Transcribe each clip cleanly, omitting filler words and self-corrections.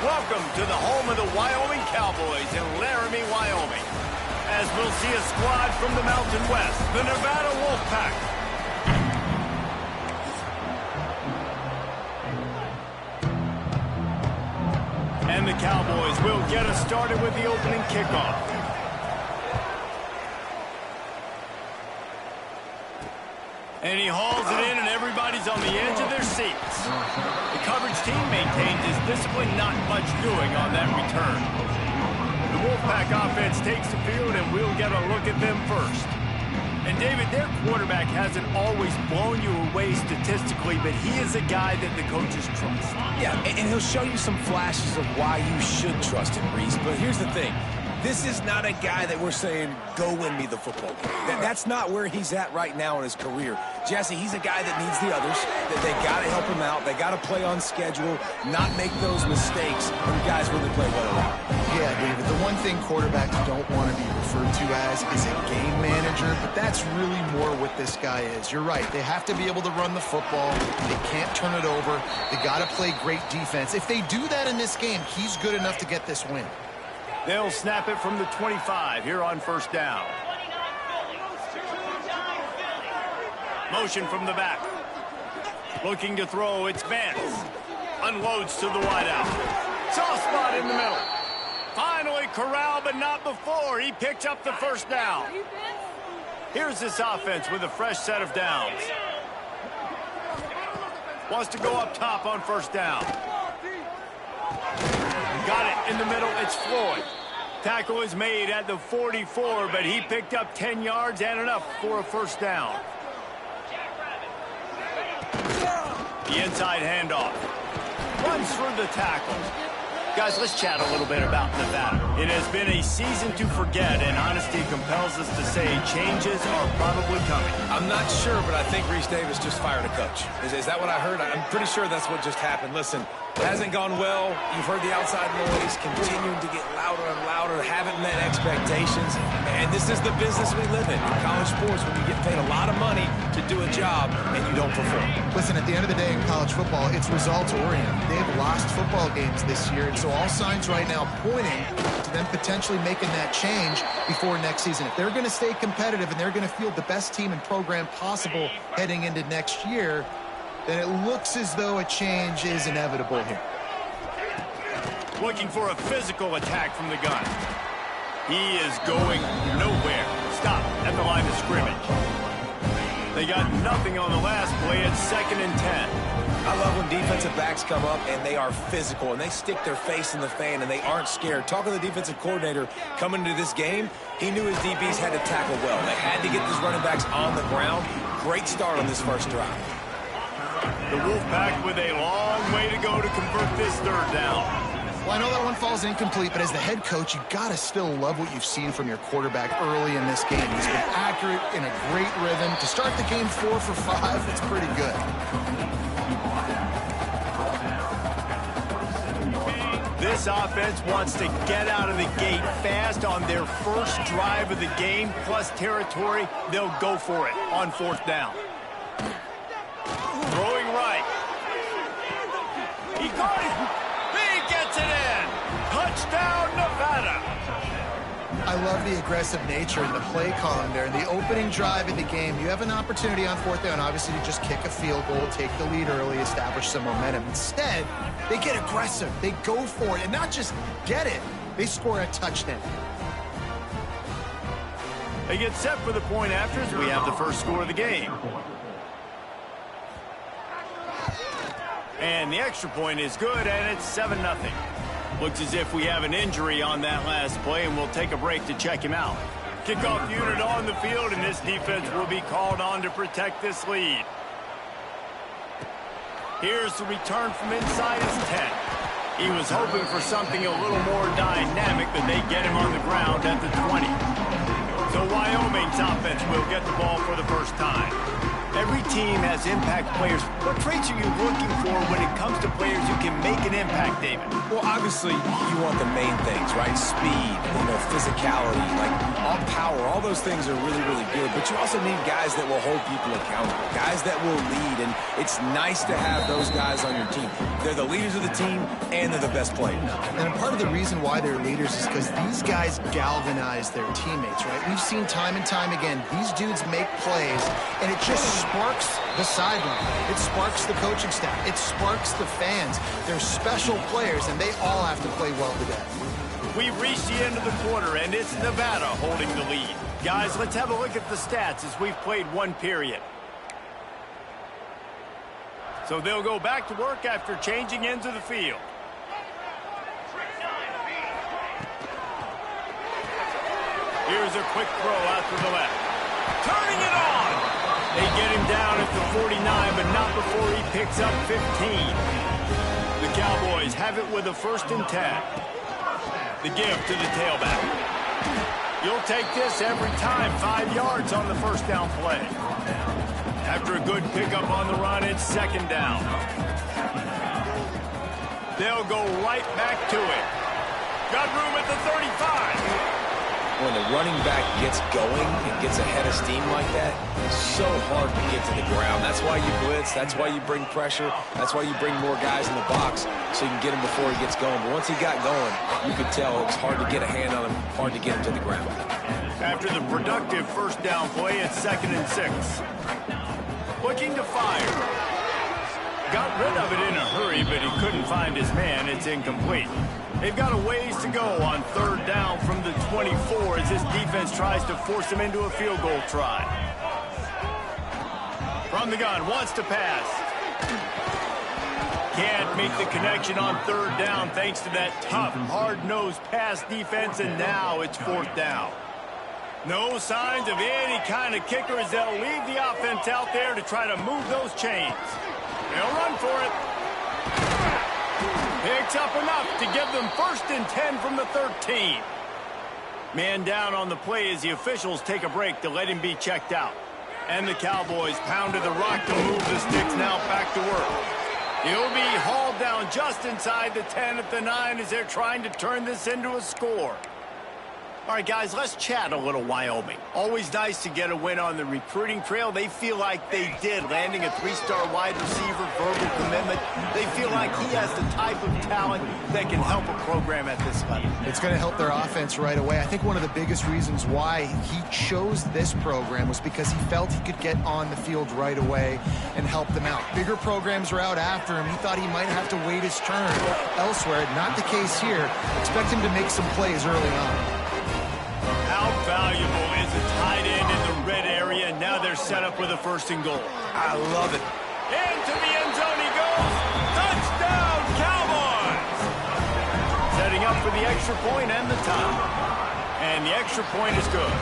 Welcome to the home of the Wyoming Cowboys in Laramie, Wyoming. As we'll see a squad from the Mountain West, the Nevada Wolfpack. And the Cowboys will get us started with the opening kickoff. And he hauls it in, and everybody's on the edge of their seats. The coverage team maintains his discipline, not much doing on that return. The Wolfpack offense takes the field, and we'll get a look at them first. And, David, their quarterback hasn't always blown you away statistically, but he is a guy that the coaches trust. Yeah, and he'll show you some flashes of why you should trust him, Reese. But here's the thing. This is not a guy that we're saying, go win me the football game. That's not where he's at right now in his career. Jesse, he's a guy that needs the others. That they got to help him out. They got to play on schedule, not make those mistakes when guys really play well around. Yeah, David, the one thing quarterbacks don't want to be referred to as is a game manager, but that's really more what this guy is. You're right. They have to be able to run the football. They can't turn it over. They got to play great defense. If they do that in this game, he's good enough to get this win. They'll snap it from the 25 here on first down. Motion from the back. Looking to throw, it's Vance. Unloads to the wideout. Soft spot in the middle. Finally corralled, but not before. He picks up the first down. Here's this offense with a fresh set of downs. Wants to go up top on first down. Got it in the middle. It's Floyd. Tackle is made at the 44, but he picked up 10 yards and enough for a first down. The inside handoff. Runs through the tackle. Guys, let's chat a little bit about Nevada. It has been a season to forget, and honesty compels us to say changes are probably coming. I'm not sure, but I think Reese Davis just fired a coach. Is that what I heard? I'm pretty sure that's what just happened. Listen, it hasn't gone well. You've heard the outside noise continuing to get louder and louder, haven't met expectations. And this is the business we live in college sports, when you get paid a lot of money to do a job and you don't perform. Listen, at the end of the day in college football, it's results-oriented. They've lost football games this year, and so all signs right now pointing to them potentially making that change before next season. If they're going to stay competitive and they're going to field the best team and program possible heading into next year, then it looks as though a change is inevitable here. Looking for a physical attack from the gun. He is going nowhere. Stop at the line of scrimmage. They got nothing on the last play. It's 2nd and 10. I love when defensive backs come up and they are physical and they stick their face in the fan and they aren't scared. Talking to the defensive coordinator coming into this game, he knew his DBs had to tackle well. They had to get these running backs on the ground. Great start on this first drive. The Wolfpack with a long way to go to convert this third down. Well, I know that one falls incomplete, but as the head coach, you got to still love what you've seen from your quarterback early in this game. He's been accurate, in a great rhythm. To start the game 4 for 5, it's pretty good. This offense wants to get out of the gate fast on their first drive of the game, plus territory. They'll go for it on 4th down. Throwing right. He got it. He gets it in. Touchdown, Nevada. I love the aggressive nature in the play calling there. In the opening drive of the game, you have an opportunity on 4th down, obviously, to just kick a field goal, take the lead early, establish some momentum. Instead, they get aggressive. They go for it, and not just get it. They score a touchdown. They get set for the point after as we have the first score of the game. And the extra point is good, and it's 7-0. Looks as if we have an injury on that last play, and we'll take a break to check him out. Kickoff unit on the field, and this defense will be called on to protect this lead. Here's the return from inside his 10. He was hoping for something a little more dynamic, but they get him on the ground at the 20. So Wyoming's offense will get the ball for the first time. Every team has impact players. What traits are you looking for when it comes to players who can make an impact, David? Well, obviously, you want the main things, right? Speed, physicality, like all power, all those things are really, really good. But you also need guys that will hold people accountable, guys that will lead. And it's nice to have those guys on your team. They're the leaders of the team, and they're the best players. And part of the reason why they're leaders is because these guys galvanize their teammates, right? We've seen time and time again, these dudes make plays, and it just sparks the sideline. It sparks the coaching staff. It sparks the fans. They're special players, and they all have to play well today. We've reached the end of the quarter, and it's Nevada holding the lead. Guys, let's have a look at the stats as we've played one period. So they'll go back to work after changing ends of the field. Here's a quick throw out to the left. Turning it on! They get him down at the 49, but not before he picks up 15. The Cowboys have it with a 1st and 10. The give to the tailback. You'll take this every time. 5 yards on the 1st down play. After a good pickup on the run, it's 2nd down. They'll go right back to it. Got room at the 35. When the running back gets going and gets ahead of steam like that, it's so hard to get to the ground. That's why you blitz. That's why you bring pressure. That's why you bring more guys in the box so you can get him before he gets going. But once he got going, you could tell it was hard to get a hand on him, hard to get him to the ground. After the productive 1st down play, it's 2nd and 6. Looking to fire. Got rid of it in a hurry, but he couldn't find his man. It's incomplete. They've got a ways to go on 3rd down from the 24 as this defense tries to force him into a field goal try. From the gun, wants to pass. Can't make the connection on 3rd down thanks to that tough, hard-nosed pass defense, and now it's 4th down. No signs of any kind of kicker as they'll leave the offense out there to try to move those chains. They'll run for it. Picks up enough to give them 1st and 10 from the 13. Man down on the play as the officials take a break to let him be checked out. And the Cowboys pounded the rock to move the sticks, now back to work. He'll be hauled down just inside the 10 at the 9 as they're trying to turn this into a score. All right, guys, let's chat a little Wyoming. Always nice to get a win on the recruiting trail. They feel like they did, landing a 3-star wide receiver, verbal commitment. They feel like he has the type of talent that can help a program at this level. It's going to help their offense right away. I think one of the biggest reasons why he chose this program was because he felt he could get on the field right away and help them out. Bigger programs are out after him. He thought he might have to wait his turn elsewhere. Not the case here. Expect him to make some plays early on. How valuable is a tight end in the red area? Now they're set up with a 1st and goal. I love it. Into the end zone he goes. Touchdown, Cowboys! Setting up for the extra point and the tie. And the extra point is good.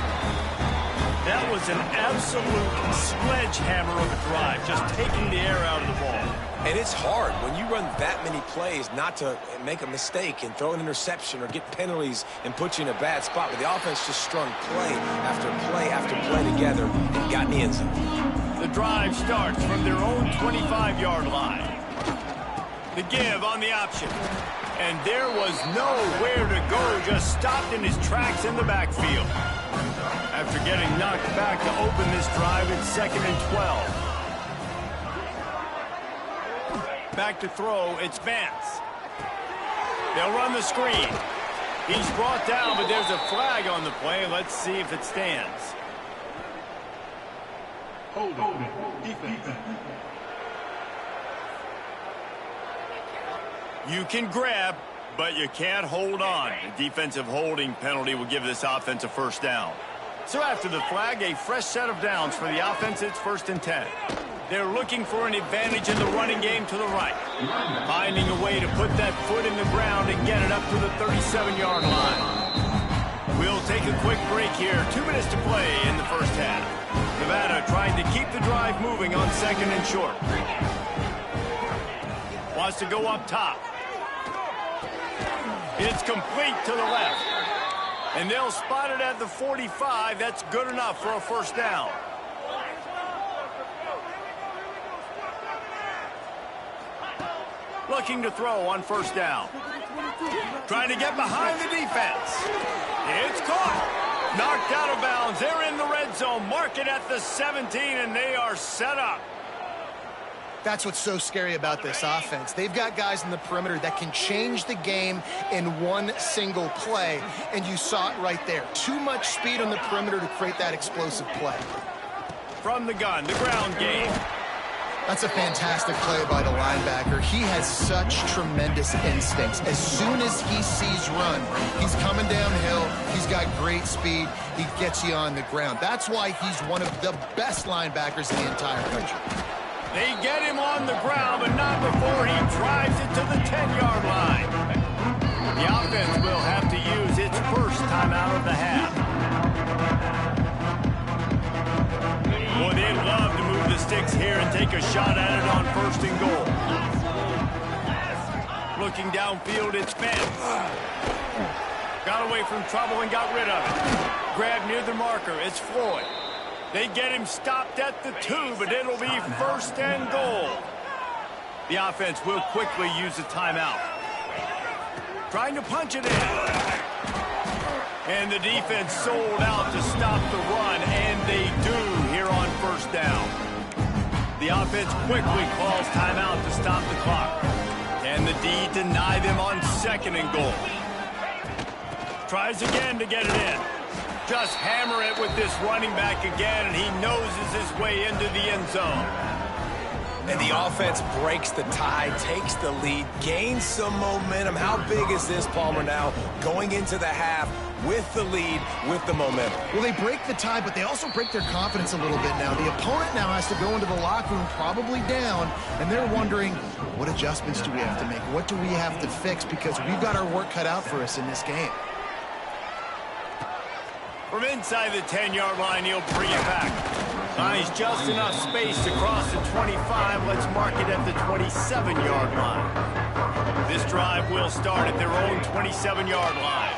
That was an absolute sledgehammer of a drive, just taking the air out of the ball. And it's hard when you run that many plays not to make a mistake and throw an interception or get penalties and put you in a bad spot. But the offense just strung play after play after play together and got in the end zone. The drive starts from their own 25-yard line. The give on the option. And there was nowhere to go, just stopped in his tracks in the backfield. After getting knocked back to open this drive, it's 2nd and 12. Back to throw, it's Vance. They'll run the screen. He's brought down, but there's a flag on the play. Let's see if it stands. Hold defense. You can grab, but you can't hold on. The defensive holding penalty will give this offense a 1st down. So after the flag, a fresh set of downs for the offense. It's 1st and 10. They're looking for an advantage in the running game to the right. Finding a way to put that foot in the ground and get it up to the 37-yard line. We'll take a quick break here. 2 minutes to play in the 1st half. Nevada trying to keep the drive moving on 2nd and short. Wants to go up top. It's complete to the left. And they'll spot it at the 45. That's good enough for a 1st down. Looking to throw on first down. Trying to get behind the defense. It's caught. Knocked out of bounds. They're in the red zone. Mark it at the 17, and they are set up. That's what's so scary about this offense. They've got guys in the perimeter that can change the game in one single play, and you saw it right there. Too much speed on the perimeter to create that explosive play. From the gun, the ground game. That's a fantastic play by the linebacker. He has such tremendous instincts. As soon as he sees run, he's coming downhill. He's got great speed. He gets you on the ground. That's why he's one of the best linebackers in the entire country. They get him on the ground, but not before he drives it to the 10-yard line. The offense will have to use its first timeout of the half. Boy, they'd love to move the sticks here and take a shot at it on first and goal. Looking downfield, it's Vance. Got away from trouble and got rid of it. Grabbed near the marker, it's Floyd. They get him stopped at the 2, but it'll be first and goal. The offense will quickly use a timeout. Trying to punch it in. And the defense sold out to stop the run, and they do here on first down. The offense quickly calls timeout to stop the clock. And the D deny them on second and goal. Tries again to get it in. Just hammer it with this running back again, and he noses his way into the end zone. And the offense breaks the tie, takes the lead, gains some momentum. How big is this, Palmer, now going into the half with the lead, with the momentum? Well, they break the tie, but they also break their confidence a little bit now. The opponent now has to go into the locker room probably down, and they're wondering, what adjustments do we have to make? What do we have to fix? Because we've got our work cut out for us in this game. From inside the 10-yard line, he'll bring it back. Finds just enough space to cross the 25. Let's mark it at the 27-yard line. This drive will start at their own 27-yard line.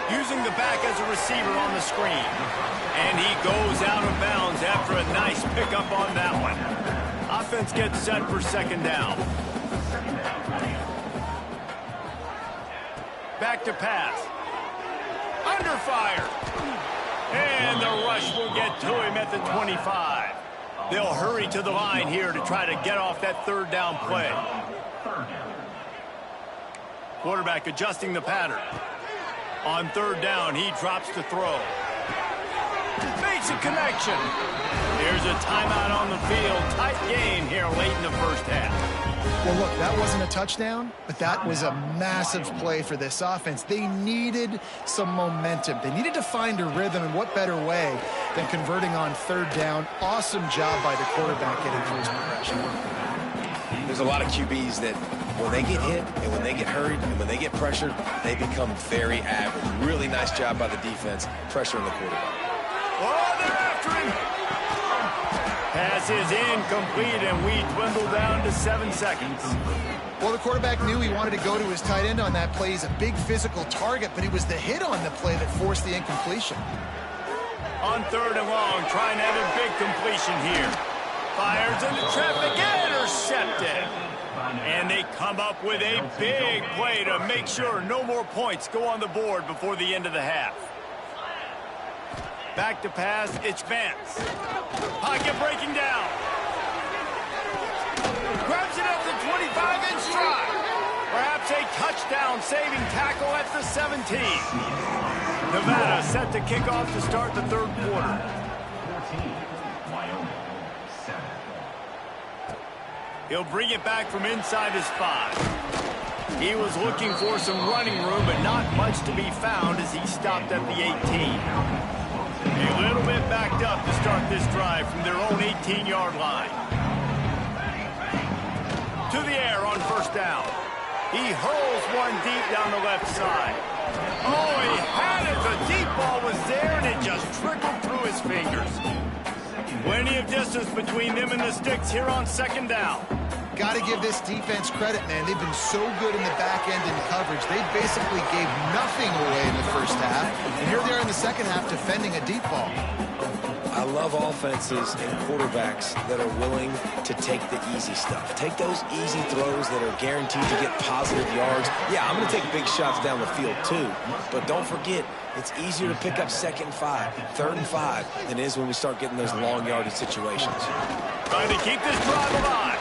Using the back as a receiver on the screen. And he goes out of bounds after a nice pickup on that one. Offense gets set for second down. Back to pass. Under fire. And the rush will get to him at the 25. They'll hurry to the line here to try to get off that third down play. Quarterback adjusting the pattern. On third down, he drops to throw. Makes a connection. There's a timeout on the field. Tight game here late in the first half. Well, look, that wasn't a touchdown, but that was a massive play for this offense. They needed some momentum. They needed to find a rhythm, and what better way than converting on third down. Awesome job by the quarterback getting through his progression. There's a lot of QBs that when they get hit and when they get hurried and when they get pressured, they become very average. Really nice job by the defense pressuring the quarterback. Oh, they're after him. Pass is incomplete, and we dwindle down to 7 seconds. Well, the quarterback knew he wanted to go to his tight end on that play. He's a big physical target, but it was the hit on the play that forced the incompletion. On third and long, trying to have a big completion here. Fires into traffic, intercepted. And they come up with a big play to make sure no more points go on the board before the end of the half. Back to pass, it's Vance. Pocket breaking down. Grabs it at the 25 in stride. Perhaps a touchdown-saving tackle at the 17. Nevada set to kick off to start the third quarter. He'll bring it back from inside his 5. He was looking for some running room, but not much to be found as he stopped at the 18. A little bit backed up to start this drive from their own 18-yard line. To the air on first down. He hurls one deep down the left side. Oh, he had it. The deep ball was there, and it just trickled through his fingers. Plenty of distance between them and the sticks here on second down. Got to give this defense credit, man. They've been so good in the back end in coverage. They basically gave nothing away in the first half. And here they are in the second half defending a deep ball. I love offenses and quarterbacks that are willing to take the easy stuff. Take those easy throws that are guaranteed to get positive yards. Yeah, I'm going to take big shots down the field too, but don't forget, it's easier to pick up 2nd and 5, 3rd and 5 than it is when we start getting those long yardage situations. Trying to keep this drive alive.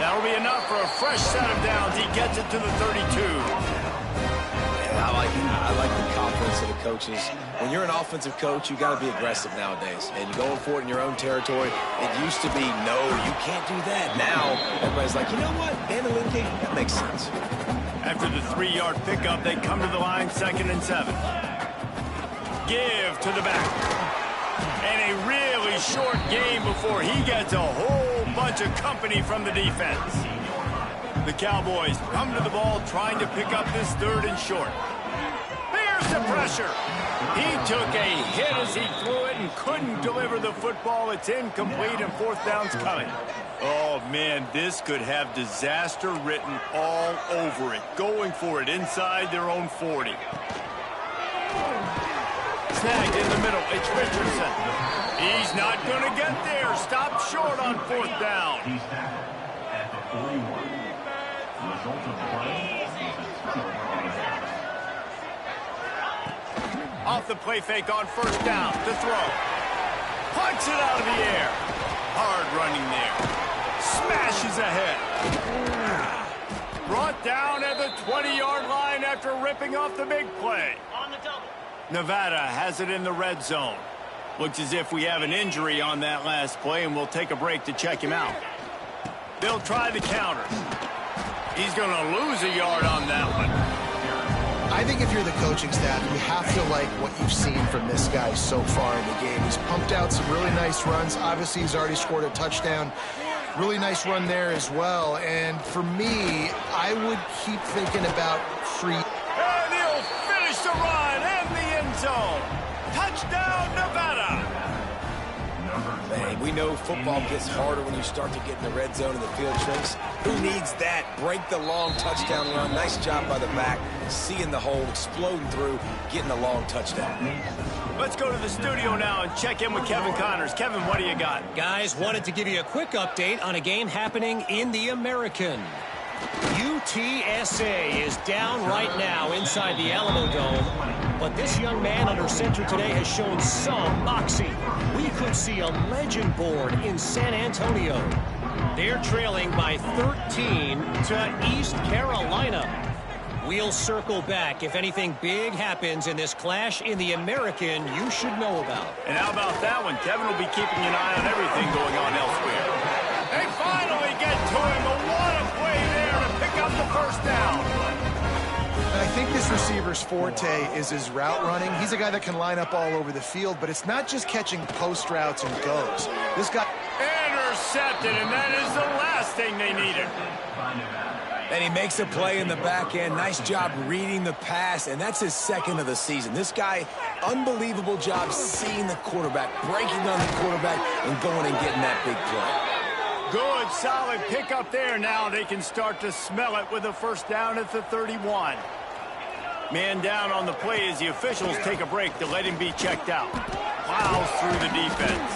That'll be enough for a fresh set of downs. He gets it to the 32. Yeah, I like the confidence of the coaches. When you're an offensive coach, you got to be aggressive nowadays. And you're going for it in your own territory. It used to be, no, you can't do that. Now, everybody's like, you know what? Analytically, that makes sense. After the 3-yard pickup, they come to the line 2nd and 7. Give to the back. And a really short game before he gets a whole bunch of company from the defense. The Cowboys come to the ball trying to pick up this 3rd and short. Here's the pressure. He took a hit as he threw it and couldn't deliver the football. It's incomplete and 4th down's coming. Oh, man, this could have disaster written all over it. Going for it inside their own 40. Snagged in the middle. It's Richardson. He's not going to get there. Stop short on 4th down. He's tackled at the 41. Result of the play. Off the play fake on 1st down. To throw. Punch it out of the air. Hard running there. Smashes ahead. Brought down at the 20-yard line after ripping off the big play. On the double. Nevada has it in the red zone. Looks as if we have an injury on that last play, and we'll take a break to check him out. They'll try the counter. He's going to lose a yard on that one. I think if you're the coaching staff, you have to like what you've seen from this guy so far in the game. He's pumped out some really nice runs. Obviously, he's already scored a touchdown. Really nice run there as well. And for me, I would keep thinking about free. And he'll finish the run in the end zone. Touchdown, Nevada. Man, we know football gets harder when you start to get in the red zone and the field shrinks. Who needs that? Break the long touchdown run. Nice job by the back. Seeing the hole, exploding through, getting a long touchdown. Let's go to the studio now and check in with Kevin Connors. Kevin, what do you got? Guys, wanted to give you a quick update on a game happening in the American. UTSA is down right now inside the Alamo Dome, but this young man under center today has shown some moxie. We could see a legend board in San Antonio. They're trailing by 13 to East Carolina. We'll circle back if anything big happens in this clash in the American you should know about. And how about that one? Kevin will be keeping an eye on everything going on elsewhere. They finally get to him, but what a play there to pick up the 1st down. And I think this receiver's forte is his route running. He's a guy that can line up all over the field, but it's not just catching post routes and goes. This guy intercepted, and that is the last thing they needed. And he makes a play in the back end. Nice job reading the pass, and that's his 2nd of the season. This guy, unbelievable job seeing the quarterback, breaking on the quarterback, and going and getting that big play. Good, solid pickup there. Now they can start to smell it with a 1st down at the 31. Man down on the play as the officials take a break to let him be checked out. Plows through the defense.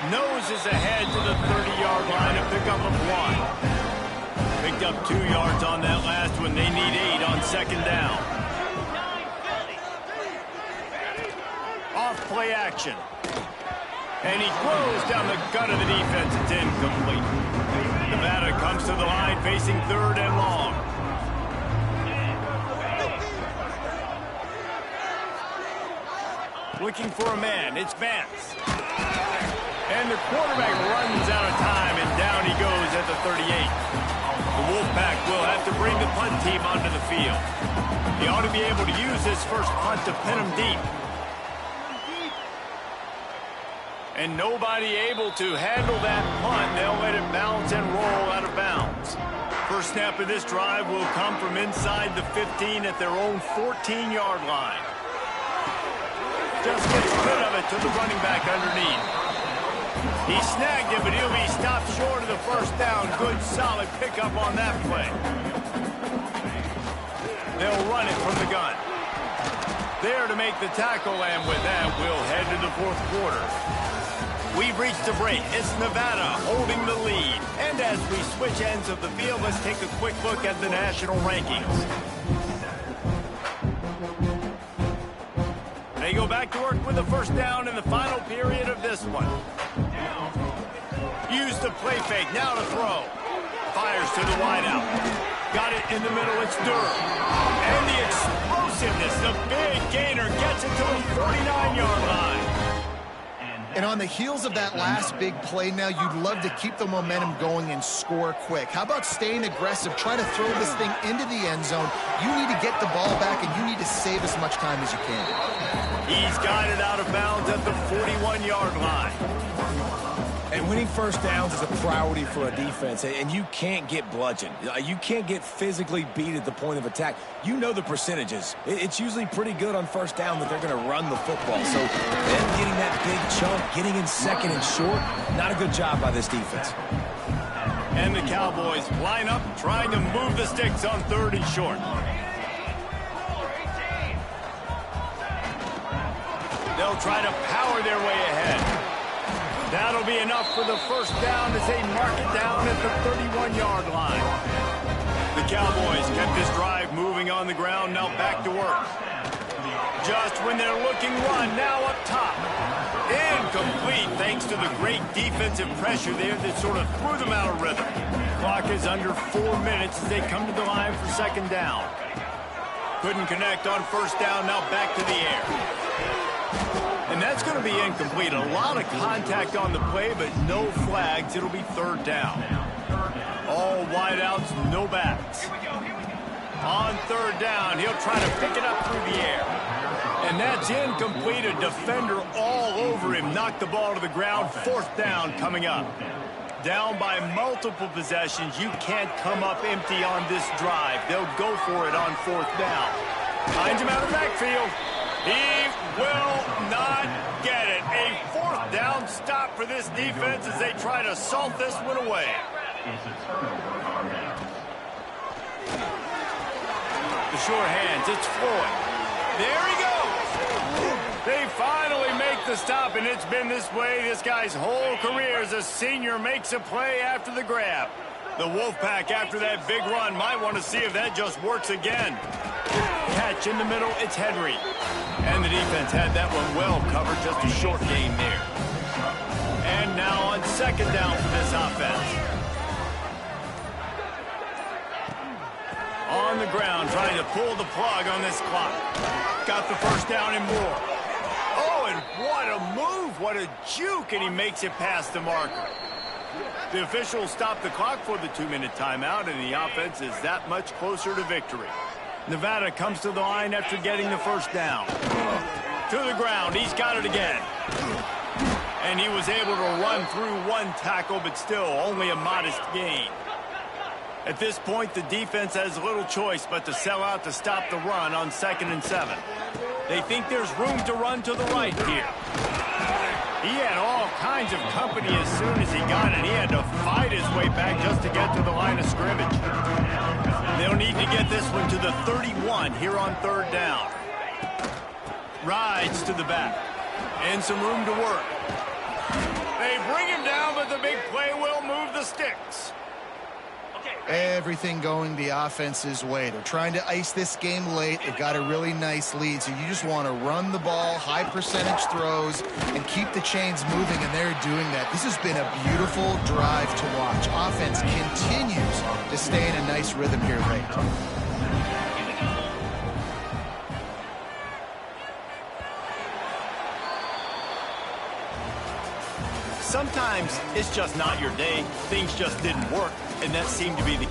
Noses ahead to the 30-yard line, a pickup of 1. Picked up 2 yards on that last one. They need 8 on 2nd down. Off play action. And he throws down the gut of the defense. It's incomplete. Nevada comes to the line facing 3rd and long. Looking for a man. It's Vance. And the quarterback runs out of time, and down he goes at the 38. The Wolfpack will have to bring the punt team onto the field. They ought to be able to use this first punt to pin them deep. And nobody able to handle that punt. They'll let it bounce and roll out of bounds. First snap of this drive will come from inside the 15 at their own 14-yard line. Just gets rid of it to the running back underneath. He snagged it, but he'll be stopped short of the 1st down. Good, solid pickup on that play. They'll run it from the gun. There to make the tackle, and with that, we'll head to the 4th quarter. We've reached a break. It's Nevada holding the lead. And as we switch ends of the field, let's take a quick look at the national rankings. They go back to work with a first down in the final period of this one. Use the play fake, now to throw. Fires to the wideout. Got it in the middle, it's Durham. And the explosiveness, the big gainer gets it to the 49-yard line. And on the heels of that last big play now, you'd love to keep the momentum going and score quick. How about staying aggressive, try to throw this thing into the end zone. You need to get the ball back, and you need to save as much time as you can. He's got it out of bounds at the 41-yard line. And winning first downs is a priority for a defense, and you can't get bludgeoned. You can't get physically beat at the point of attack. You know the percentages. It's usually pretty good on first down that they're going to run the football. So them getting that big chunk, getting in second and short, not a good job by this defense. And the Cowboys line up, trying to move the sticks on third and short. They'll try to power their way ahead. That'll be enough for the first down as they mark it down at the 31-yard line. The Cowboys kept this drive moving on the ground, now back to work. Just when they're looking run, now up top. Incomplete thanks to the great defensive pressure there that sort of threw them out of rhythm. Clock is under 4 minutes as they come to the line for second down. Couldn't connect on first down, now back to the air. And that's going to be incomplete. A lot of contact on the play, but no flags. It'll be third down. All wideouts, no backs. On third down, he'll try to pick it up through the air. And that's incomplete. A defender all over him. Knocked the ball to the ground. Fourth down coming up. Down by multiple possessions. You can't come up empty on this drive. They'll go for it on fourth down. Finds him out of the backfield. He will not get it. A fourth down stop for this defense as they try to salt this one away. The sure hands, it's Floyd. There he goes. They finally make the stop, and it's been this way this guy's whole career as a senior makes a play after the grab. The Wolfpack, after that big run, might want to see if that just works again. Catch in the middle, it's Henry. And the defense had that one well covered, just a short gain there. And now on second down for this offense. On the ground, trying to pull the plug on this clock. Got the first down and more. Oh, and what a move, what a juke, and he makes it past the marker. The officials stop the clock for the 2-minute timeout, and the offense is that much closer to victory. Nevada comes to the line after getting the first down. To the ground, he's got it again. And he was able to run through one tackle, but still only a modest gain. At this point, the defense has little choice but to sell out to stop the run on 2nd and 7. They think there's room to run to the right here. He had all kinds of company as soon as he got it. He had to fight his way back just to get to the line of scrimmage. They'll need to get this one to the 31 here on third down. Rides to the back. And some room to work. They bring him down, but the big play will move the sticks. Everything going the offense's way. They're trying to ice this game late. They've got a really nice lead, so you just want to run the ball, high percentage throws, and keep the chains moving, and they're doing that. This has been a beautiful drive to watch. Offense continues to stay in a nice rhythm here late. Sometimes it's just not your day. Things just didn't work, and that seemed to be the